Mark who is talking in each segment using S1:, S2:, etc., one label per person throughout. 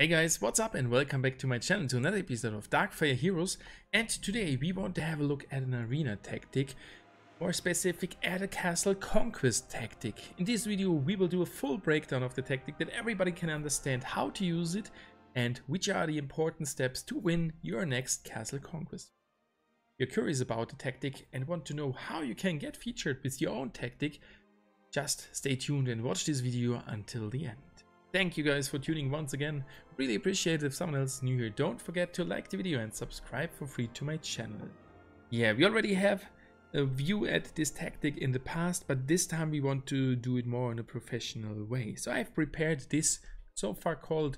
S1: Hey guys, what's up and welcome back to my channel to another episode of Darkfire Heroes. And today we want to have a look at an arena tactic, more specific at a castle conquest tactic. In this video we will do a full breakdown of the tactic that everybody can understand how to use it and which are the important steps to win your next castle conquest. If you're curious about the tactic and want to know how you can get featured with your own tactic, just stay tuned and watch this video until the end. Thank you guys for tuning once again. Really appreciate it if someone else is new here. Don't forget to like the video and subscribe for free to my channel. Yeah, we already have a view at this tactic in the past, but this time we want to do it more in a professional way. So I've prepared this so far called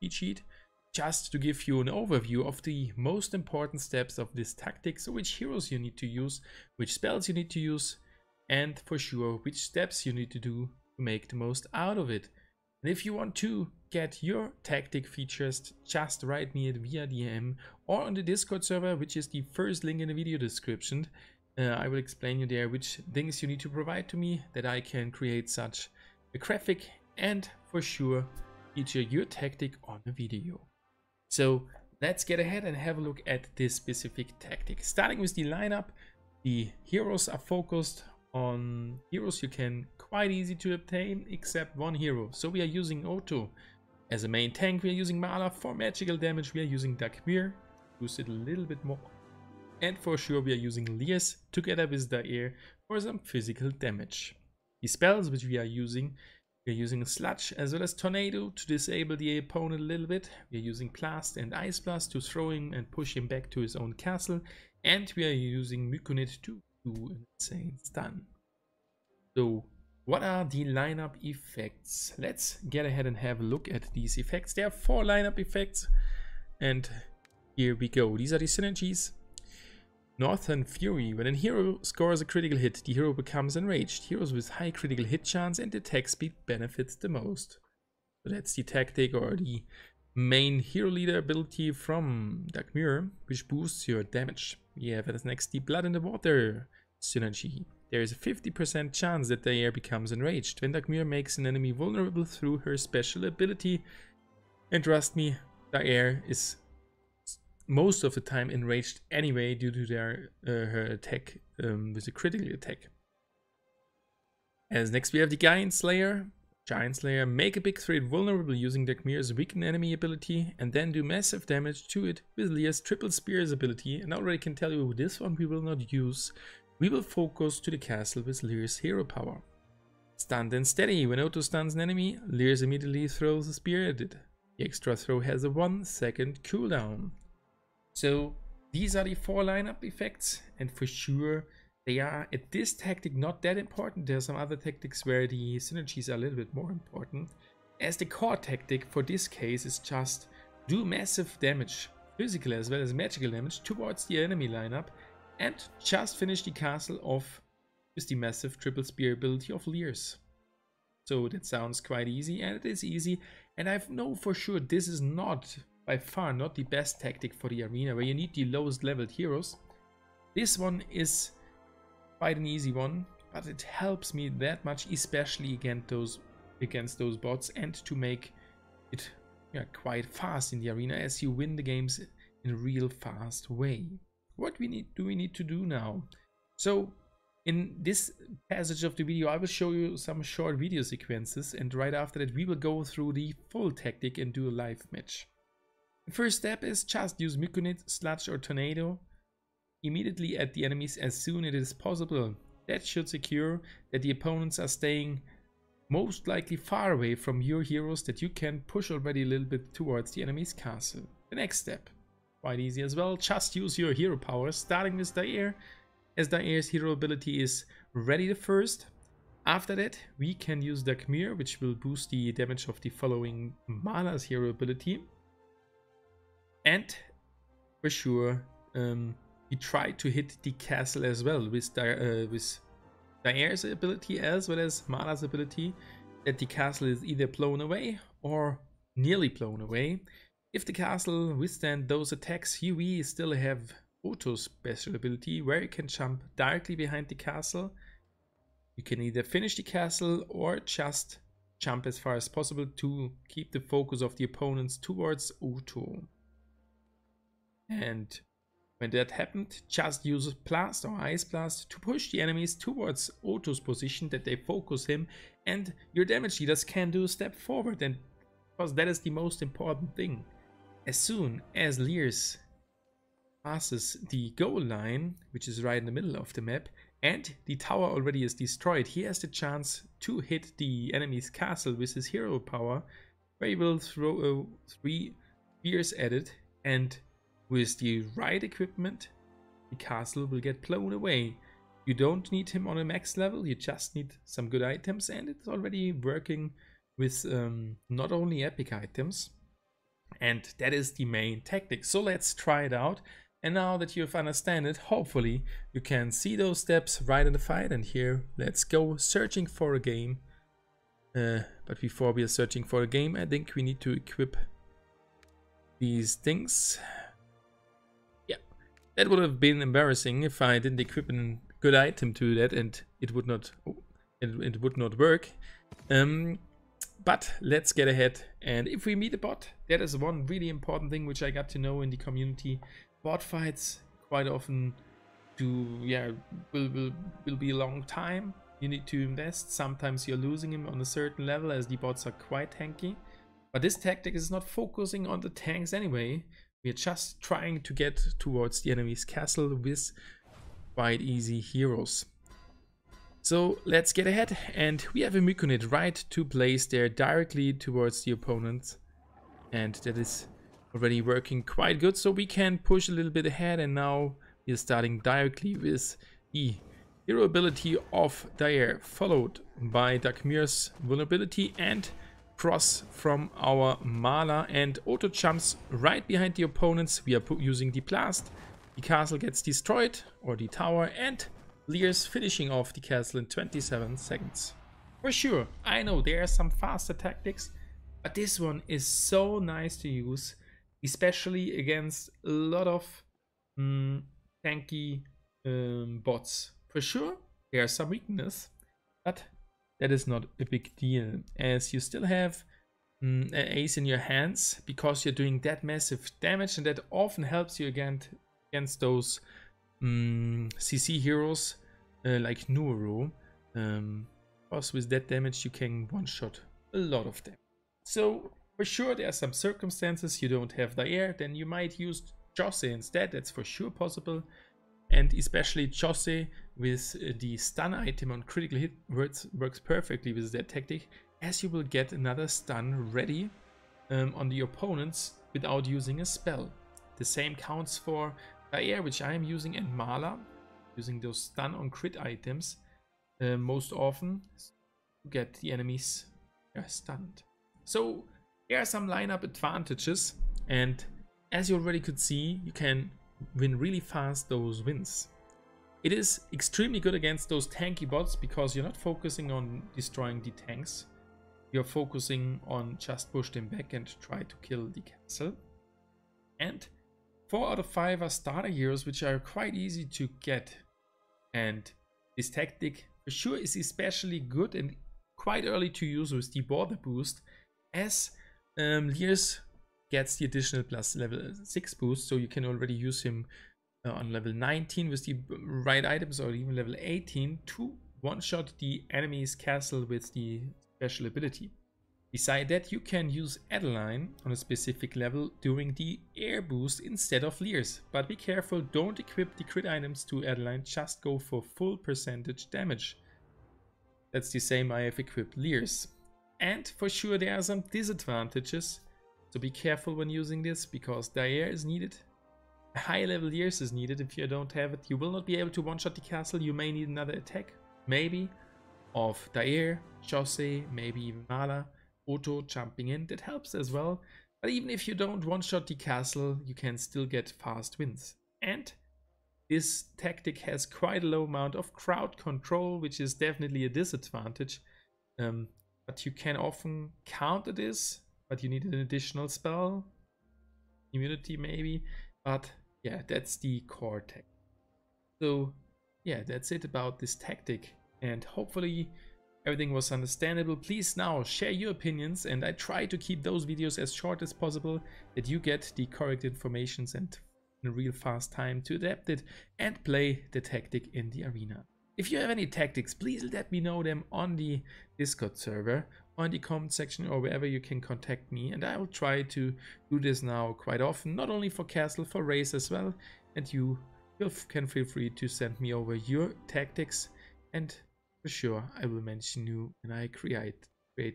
S1: cheat sheet just to give you an overview of the most important steps of this tactic. So which heroes you need to use, which spells you need to use, and for sure which steps you need to do to make the most out of it. And if you want to get your tactic features, just write me via DM or on the Discord server, which is the first link in the video description. I will explain you there which things you need to provide to me that I can create such a graphic and for sure feature your tactic on a video. So let's get ahead and have a look at this specific tactic. Starting with the lineup, the heroes are focused on heroes you can quite easy to obtain except one hero. So we are using Otto as a main tank, we are using Mala for magical damage, we are using Darkfire, boost it a little bit more, and for sure we are using Lias together with Daer for some physical damage. The spells which we are using Sludge as well as Tornado to disable the opponent a little bit, we are using Blast and Ice Blast to throw him and push him back to his own castle, and we are using Mykonid to do an insane stun. So what are the lineup effects? Let's get ahead and have a look at these effects. There are 4 lineup effects and here we go. These are the synergies. Northern Fury. When a hero scores a critical hit, the hero becomes enraged. Heroes with high critical hit chance and attack speed benefits the most. So that's the tactic or the main hero leader ability from Darkfire, which boosts your damage. We have as next the Blood in the Water synergy. There is a 50% chance that Daer becomes enraged when Darkfire makes an enemy vulnerable through her special ability. And trust me, Daer is most of the time enraged anyway due to her attack with a critical attack. As next we have the Giant Slayer. Make a big threat vulnerable using Darkfire's weaken enemy ability and then do massive damage to it with Lia's triple spears ability. And I already can tell you this one we will not use. We will focus to the castle with Lear's hero power. Stunned and Steady. When Otto stuns an enemy, Lear's immediately throws a spear at it. The extra throw has a 1-second cooldown. So these are the 4 lineup effects, and for sure they are at this tactic not that important. There are some other tactics where the synergies are a little bit more important. As the core tactic for this case is just do massive damage, physical as well as magical damage towards the enemy lineup, and just finish the castle off with the massive triple spear ability of Lears. So that sounds quite easy, and it is easy, and I know for sure this is not, by far not the best tactic for the arena where you need the lowest leveled heroes. This one is quite an easy one, but it helps me that much, especially against those bots, and to make it quite fast in the arena as you win the games in a real fast way. What do we need to do now? So in this passage of the video I will show you some short video sequences, and right after that we will go through the full tactic and do a live match. The first step is just use Mykonid, Sludge or Tornado immediately at the enemies as soon as it is possible. That should secure that the opponents are staying most likely far away from your heroes, that you can push already a little bit towards the enemy's castle. The next step, quite easy as well, just use your hero powers, starting with Daer, as Daer's hero ability is ready the first. After that we can use Darkfire, which will boost the damage of the following Mala's hero ability. And for sure we try to hit the castle as well with Daer's ability as well as Mala's ability, that the castle is either blown away or nearly blown away. If the castle withstand those attacks, we still have Otto's special ability where you can jump directly behind the castle. You can either finish the castle or just jump as far as possible to keep the focus of the opponents towards Otto. And when that happened, just use Blast or Ice Blast to push the enemies towards Otto's position, that they focus him, and your damage dealers can do a step forward, and because that is the most important thing. As soon as Leers passes the goal line, which is right in the middle of the map, and the tower already is destroyed, he has the chance to hit the enemy's castle with his hero power, where he will throw 3 spears at it, and with the right equipment, the castle will get blown away. You don't need him on a max level, you just need some good items, and it's already working with not only epic items. And that is the main tactic. So let's try it out. And now that you've understand it, hopefully you can see those steps right in the fight. And here, let's go searching for a game. But before we are searching for a game, I think we need to equip these things. Yeah, that would have been embarrassing if I didn't equip a good item to that and it would not, work. But let's get ahead. And if we meet a bot, that is one really important thing which I got to know in the community. Bot fights quite often will be a long time. You need to invest. Sometimes you're losing him on a certain level as the bots are quite tanky. But this tactic is not focusing on the tanks anyway. We are just trying to get towards the enemy's castle with quite easy heroes. So let's get ahead, and we have a Myconid right to place there directly towards the opponent, and that is already working quite good, so we can push a little bit ahead. And now we are starting directly with the hero ability of Daer, followed by Dakmir's vulnerability and cross from our Mala, and Otto jumps right behind the opponents. We are using the blast, the castle gets destroyed, or the tower, and Leers finishing off the castle in 27 seconds. For sure, I know there are some faster tactics, but this one is so nice to use, especially against a lot of tanky bots. For sure, there are some weakness, but that is not a big deal, as you still have an ace in your hands because you're doing that massive damage, and that often helps you against those CC heroes like Nuoro. Because with that damage you can one-shot a lot of them. So for sure there are some circumstances you don't have Daer, then you might use Jose instead, that's for sure possible. And especially Jose with the stun item on critical hit works perfectly with that tactic, as you will get another stun ready on the opponents without using a spell. The same counts for Daer, which I am using, and Mala, using those stun on crit items most often to get the enemies stunned. So there are some lineup advantages, and as you already could see, you can win really fast those wins. It is extremely good against those tanky bots because you're not focusing on destroying the tanks. You're focusing on just push them back and try to kill the castle. And 4 out of 5 are starter heroes, which are quite easy to get. And this tactic for sure is especially good and quite early to use with the border boost, as Leers gets the additional plus level 6 boost, so you can already use him on level 19 with the right items, or even level 18 to one-shot the enemy's castle with the special ability. Beside that, you can use Adeline on a specific level during the air boost instead of Leers. But be careful, don't equip the crit items to Adeline, just go for full percentage damage. That's the same I have equipped Leers. And for sure there are some disadvantages, so be careful when using this, because Daer is needed. A high level Leers is needed. If you don't have it, you will not be able to one-shot the castle. You may need another attack, maybe of Daer, Jose, maybe even Mala. Otto jumping in, that helps as well. But even if you don't one-shot the castle, you can still get fast wins. And this tactic has quite a low amount of crowd control, which is definitely a disadvantage. But you can often counter this, but you need an additional spell, immunity maybe. But yeah, that's the core tactic. So yeah, that's it about this tactic. And hopefully everything was understandable. Please now share your opinions, and I try to keep those videos as short as possible, that you get the correct informations and in a real fast time to adapt it and play the tactic in the arena. If you have any tactics, please let me know them on the Discord server, on the comment section, or wherever you can contact me, and I will try to do this now quite often, not only for castle, for race as well. And you can feel free to send me over your tactics, and for sure I will mention you when I create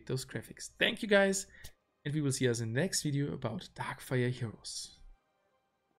S1: those graphics. Thank you guys, and we will see us in the next video about Darkfire Heroes.